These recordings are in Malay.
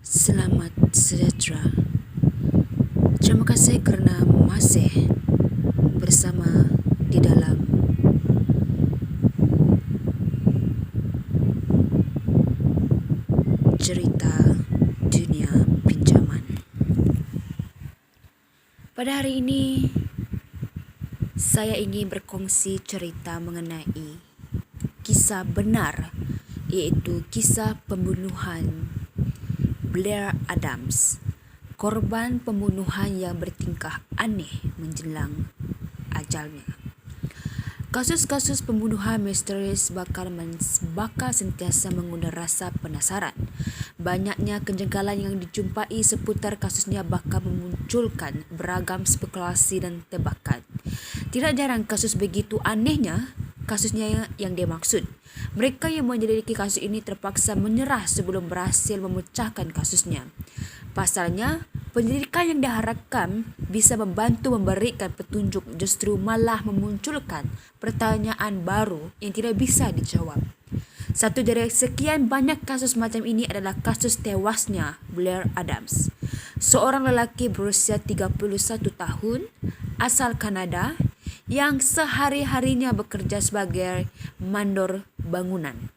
Selamat sejahtera. Terima kasih kerana masih bersama di dalam cerita dunia pinjaman. Pada hari ini, saya ingin berkongsi cerita mengenai kisah benar, iaitu kisah pembunuhan Blair Adams, korban pembunuhan yang bertingkah aneh menjelang ajalnya. Kasus-kasus pembunuhan misterius bakal sentiasa mengundang rasa penasaran. Banyaknya kejanggalan yang dijumpai seputar kasusnya bakal memunculkan beragam spekulasi dan tebakan. Tidak jarang kasus begitu anehnya kasusnya yang dimaksud. Mereka yang menyelidiki kasus ini terpaksa menyerah sebelum berhasil memecahkan kasusnya. Pasalnya, penyelidikan yang diharapkan bisa membantu memberikan petunjuk justru malah memunculkan pertanyaan baru yang tidak bisa dijawab. Satu dari sekian banyak kasus macam ini adalah kasus tewasnya Blair Adams, seorang lelaki berusia 31 tahun asal Kanada yang sehari-harinya bekerja sebagai mandor bangunan.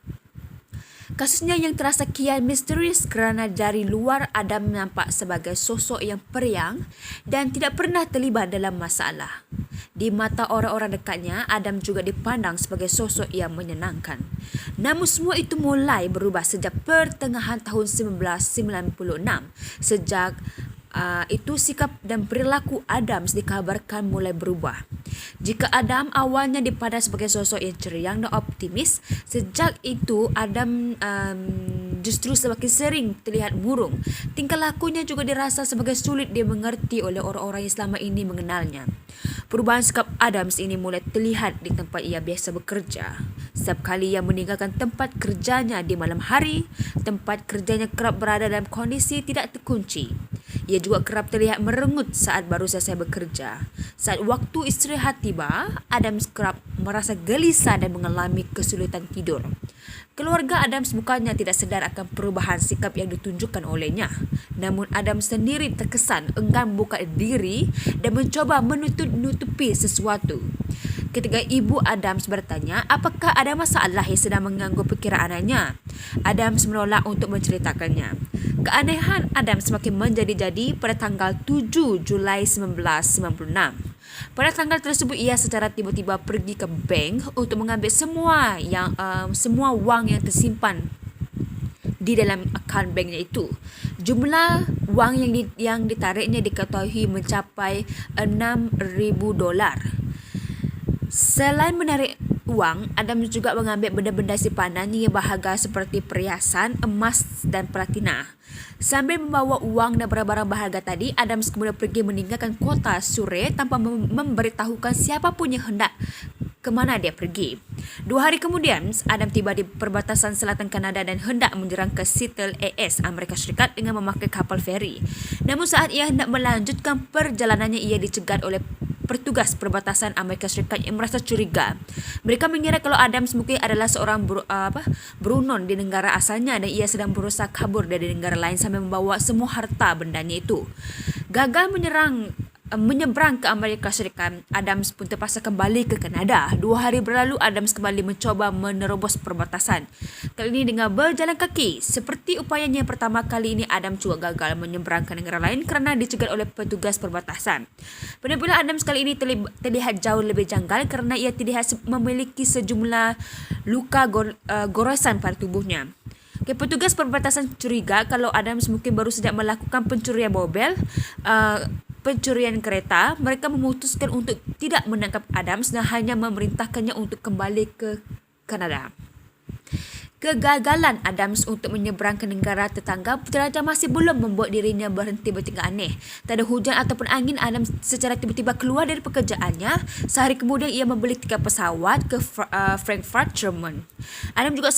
Kasusnya yang terasa kian misterius kerana dari luar Adam nampak sebagai sosok yang periang dan tidak pernah terlibat dalam masalah. Di mata orang-orang dekatnya, Adam juga dipandang sebagai sosok yang menyenangkan. Namun semua itu mulai berubah sejak pertengahan tahun 1996. Sejak itu sikap dan perilaku Adams dikabarkan mulai berubah. Jika Adam awalnya dipandang sebagai sosok yang ceria dan optimis, sejak itu Adam justru semakin sering terlihat murung. Tingkah lakunya juga dirasa sebagai sulit dimengerti oleh orang-orang yang selama ini mengenalnya. Perubahan sikap Adams ini mulai terlihat di tempat ia biasa bekerja. Setiap kali ia meninggalkan tempat kerjanya di malam hari, tempat kerjanya kerap berada dalam kondisi tidak terkunci. Ia juga kerap terlihat merengut saat baru selesai bekerja. Saat waktu istirahat tiba, Adams kerap merasa gelisah dan mengalami kesulitan tidur. Keluarga Adams bukannya tidak sedar akan perubahan sikap yang ditunjukkan olehnya. Namun Adams sendiri terkesan enggan membuka diri dan mencoba menutupi sesuatu. Ketika ibu Adams bertanya apakah ada masalah yang sedang mengganggu fikiran anaknya, Adams menolak untuk menceritakannya. Keanehan Adams semakin menjadi-jadi pada tanggal 7 Julai 1996. Pada tanggal tersebut ia secara tiba-tiba pergi ke bank untuk mengambil semua wang yang tersimpan di dalam akaun banknya itu. Jumlah wang yang ditariknya diketahui mencapai $6,000. Selain menarik wang, Adams juga mengambil benda-benda simpanan yang berharga seperti perhiasan, emas dan platina. Sambil membawa wang dan barang-barang berharga tadi, Adams kemudian pergi meninggalkan kota Surrey tanpa memberitahukan siapapun yang hendak ke mana dia pergi. 2 hari kemudian, Adam tiba di perbatasan selatan Kanada dan hendak menyerang ke Seattle, AS, Amerika Syarikat dengan memakai kapal feri. Namun saat ia hendak melanjutkan perjalanannya, ia dicegat oleh petugas perbatasan Amerika Syarikat yang merasa curiga. Mereka mengira kalau Adams mungkin adalah seorang buronan di negara asalnya dan ia sedang berusaha kabur dari negara lain sambil membawa semua harta bendanya itu. Gagal menyeberang ke Amerika Syarikat, Adams pun terpaksa kembali ke Kanada. 2 hari berlalu, Adams kembali mencoba menerobos perbatasan. Kali ini dengan berjalan kaki. Seperti upayanya yang pertama, kali ini Adams juga gagal menyeberang ke negara lain kerana dicegat oleh petugas perbatasan. Penampilan Adams kali ini terlihat jauh lebih janggal kerana ia terlihat memiliki sejumlah luka goresan pada tubuhnya. Petugas perbatasan curiga kalau Adams mungkin baru saja melakukan pencurian mobil, pencurian kereta. Mereka memutuskan untuk tidak menangkap Adams dan hanya memerintahkannya untuk kembali ke Kanada. Kegagalan Adams untuk menyeberang ke negara tetangga ternyata masih belum membuat dirinya berhenti bertingkah aneh. Tak ada hujan ataupun angin, Adams secara tiba-tiba keluar dari pekerjaannya. Sehari kemudian ia membeli tiket pesawat ke Frankfurt, Jerman. Adams juga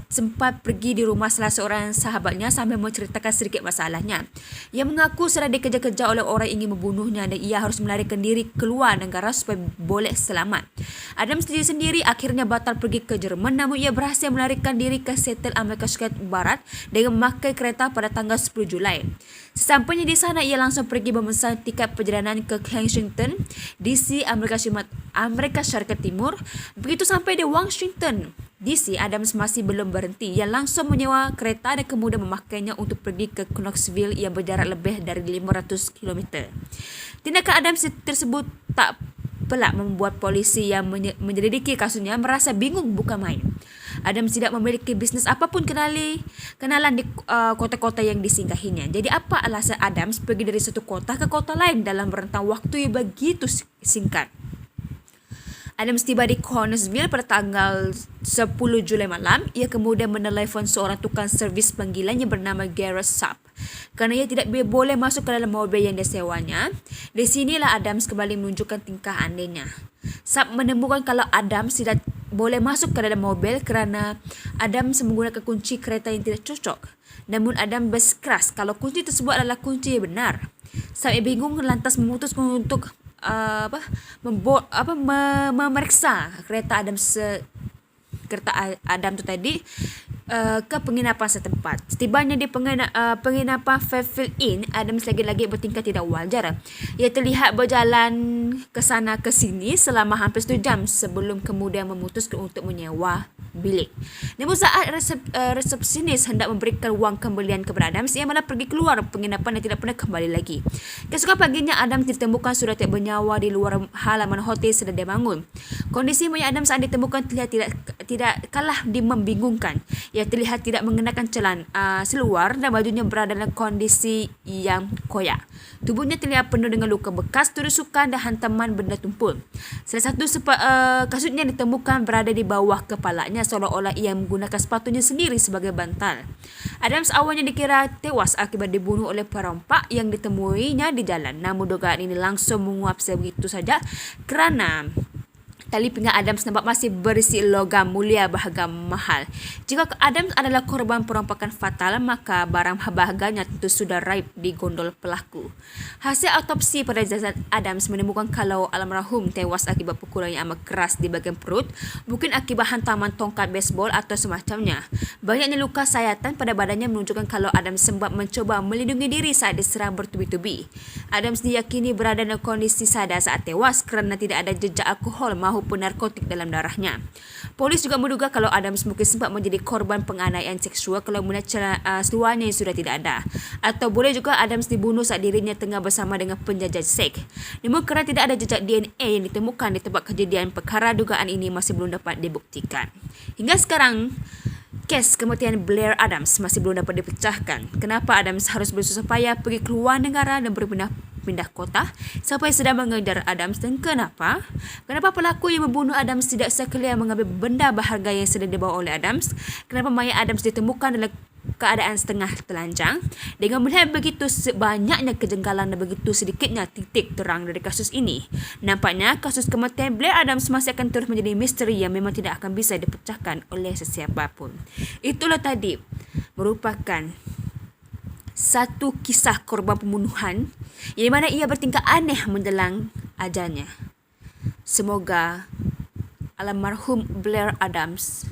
sempat pergi di rumah salah seorang sahabatnya sambil menceritakan sedikit masalahnya. Ia mengaku sedang dikejar-kejar oleh orang yang ingin membunuhnya dan ia harus melarikan diri keluar negara supaya boleh selamat. Adams sendiri akhirnya batal pergi ke Jerman, namun ia berhasil berhasil melarikan diri ke Seattle, Amerika Syarikat Barat dengan memakai kereta pada tanggal 10 Julai. Sesampainya di sana, ia langsung pergi memesan tiket perjalanan ke Washington, D.C., Amerika Syarikat Timur. Begitu sampai di Washington, D.C., Adams masih belum berhenti. Ia langsung menyewa kereta dan kemudian memakainya untuk pergi ke Knoxville yang berjarak lebih dari 500 km. Tindakan Adams tersebut tak pelak membuat polisi yang menyelidiki kasusnya merasa bingung bukan main. Adams tidak memiliki bisnes apapun kenalan di kota-kota yang disinggahinya. Jadi apa alasan Adams pergi dari satu kota ke kota lain dalam rentang waktu yang begitu singkat? Adams tiba di Knoxville pada tanggal 10 Julai malam. Ia kemudian menelpon seorang tukang servis panggilan yang bernama Garrett Sapp. Kerana ia tidak boleh masuk ke dalam mobil yang disewanya, di sinilah Adams kembali menunjukkan tingkah anehnya. Sapp menemukan kalau Adams tidak boleh masuk ke dalam mobil kerana Adams menggunakan kunci kereta yang tidak cocok. Namun Adams bersikeras kalau kunci tersebut adalah kunci yang benar. Sapp bingung lantas memutuskan untuk memeriksa kereta Adam tu tadi ke penginapan setempat. Setibanya di penginapan Fairfield Inn, Adams lagi-lagi bertingkah tidak wajar. Ia terlihat berjalan ke sana ke sini selama hampir 1 jam sebelum kemudian memutuskan untuk menyewa bilik. Namun saat resepsionis hendak memberikan wang kembalian kepada Adams, ia malah pergi keluar penginapan dan tidak pernah kembali lagi. Keesokan paginya, Adams ditemukan sudah tidak bernyawa di luar halaman hotel sedang dia bangun. Kondisi mayat Adams saat ditemukan terlihat tidak kalah membingungkan. Ia terlihat tidak mengenakan seluar dan bajunya berada dalam kondisi yang koyak. Tubuhnya terlihat penuh dengan luka bekas, tusukan dan hantaman benda tumpul. Salah satu kasutnya ditemukan berada di bawah kepalanya, seolah-olah ia menggunakan sepatunya sendiri sebagai bantal. Adams awalnya dikira tewas akibat dibunuh oleh perompak yang ditemuinya di jalan. Namun dugaan ini langsung menguap sebegitu saja kerana tali pinggang Adams nampak masih berisi logam mulia berharga mahal. Jika Adams adalah korban perompakan fatal, maka barang berharganya tentu sudah raib di gondol pelaku. Hasil autopsi pada jasad Adams menemukan kalau almarhum tewas akibat pukulan yang amat keras di bahagian perut, mungkin akibat hantaman tongkat baseball atau semacamnya. Banyaknya luka sayatan pada badannya menunjukkan kalau Adams sempat mencuba melindungi diri saat diserang bertubi-tubi. Adams diyakini berada dalam kondisi sadar saat tewas kerana tidak ada jejak alkohol maupun narkotik dalam darahnya. Polis juga menduga kalau Adams mungkin sempat menjadi korban penganiayaan seksual kalau melihat seluarnya yang sudah tidak ada. Atau boleh juga Adams dibunuh saat dirinya tengah bersama dengan penjajah seks. Namun kerana tidak ada jejak DNA yang ditemukan di tempat kejadian perkara, dugaan ini masih belum dapat dibuktikan. Hingga sekarang, kes kematian Blair Adams masih belum dapat dipecahkan. Kenapa Adams harus bersusah payah pergi keluar negara dan berpindah kota? Siapa yang sedang mengejar Adams dan kenapa? Kenapa pelaku yang membunuh Adams tidak sekalian mengambil benda berharga yang sedang dibawa oleh Adams? Kenapa mayat Adams ditemukan dalam keadaan setengah telanjang? Dengan melihat begitu banyaknya kejanggalan dan begitu sedikitnya titik terang dari kasus ini, nampaknya kasus kematian Blair Adams masih akan terus menjadi misteri yang memang tidak akan bisa dipecahkan oleh sesiapa pun. Itulah tadi merupakan satu kisah korban pembunuhan yang mana ia bertingkah aneh menjelang ajalnya. Semoga almarhum Blair Adams